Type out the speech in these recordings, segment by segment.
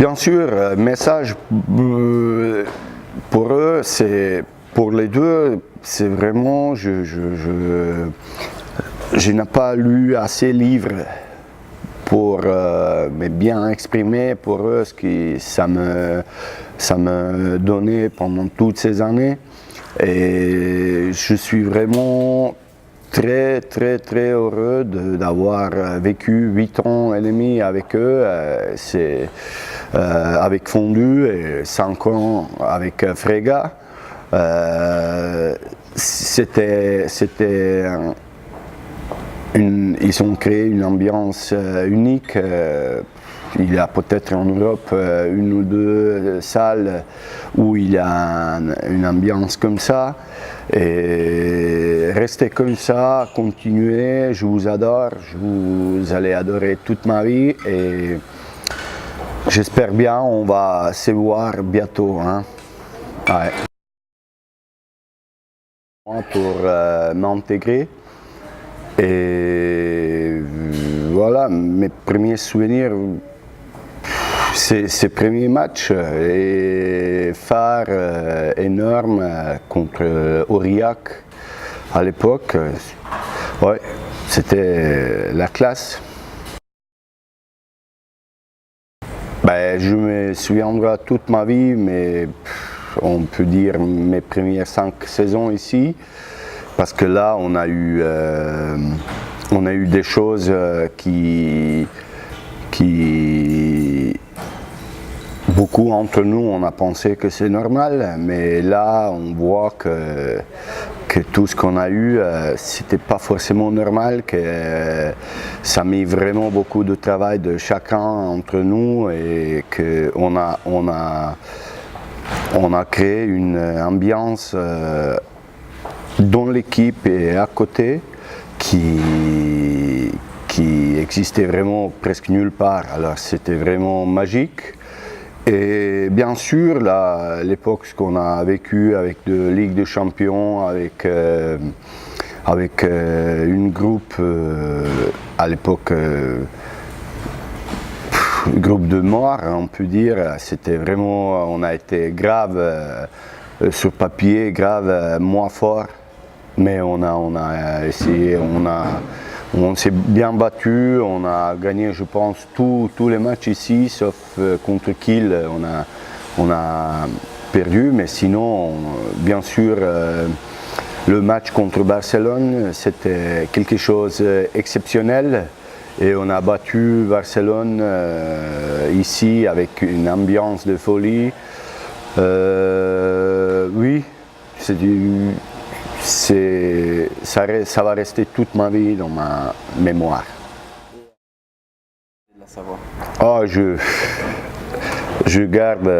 Bien sûr, message pour eux, c'est pour les deux, c'est vraiment, je n'ai pas lu assez de livres pour me bien exprimer pour eux ce que ça me donnait pendant toutes ces années. Et je suis vraiment très heureux d'avoir vécu 8 ans et demi avec eux, avec Fondu et 5 ans avec Frega. Ils ont créé une ambiance unique. Il y a peut-être en Europe une ou deux salles où il y a une ambiance comme ça. Et restez comme ça, continuez, je vous adore, vous allez adorer toute ma vie et j'espère bien on va se voir bientôt. Hein. Ouais. Pour m'intégrer. Et voilà, mes premiers souvenirs, ces premiers matchs et phare énorme contre Aurillac à l'époque, ouais, c'était la classe. Ben, je me souviendrai toute ma vie, mais on peut dire mes premières 5 saisons ici. Parce que là, on a eu des choses qui beaucoup entre nous, on a pensé que c'est normal, mais là, on voit que tout ce qu'on a eu, c'était pas forcément normal, que ça a mis vraiment beaucoup de travail de chacun entre nous et qu'on a créé une ambiance dans l'équipe et à côté qui existait vraiment presque nulle part. Alors c'était vraiment magique. Et bien sûr, l'époque qu'on a vécu avec de Ligue des Champions, avec une groupe à l'époque, groupe de morts, on peut dire, c'était vraiment, on a été grave sur papier, grave moins fort. Mais on a essayé, on s'est bien battu, on a gagné je pense tous les matchs ici, sauf contre Kiel, on a perdu, mais sinon bien sûr le match contre Barcelone c'était quelque chose d'exceptionnel et on a battu Barcelone ici avec une ambiance de folie. Oui, ça va rester toute ma vie dans ma mémoire. Oh, je garde.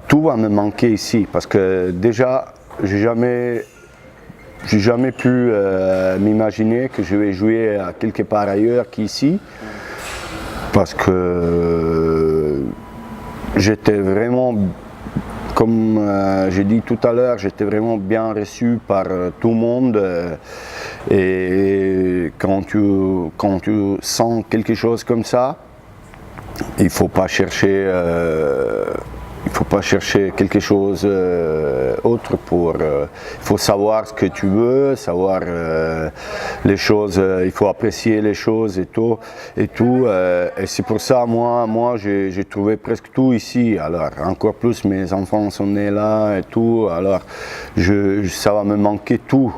Tout va me manquer ici parce que déjà, j'ai jamais pu m'imaginer que je vais jouer à quelque part ailleurs qu'ici parce que j'étais vraiment. Comme j'ai dit tout à l'heure, j'étais vraiment bien reçu par tout le monde et quand tu sens quelque chose comme ça, il ne faut pas chercher quelque chose autre il faut savoir ce que tu veux, savoir les choses, il faut apprécier les choses et tout. Et c'est pour ça, moi j'ai trouvé presque tout ici. Alors, encore plus, mes enfants sont nés là et tout. Alors, ça va me manquer tout.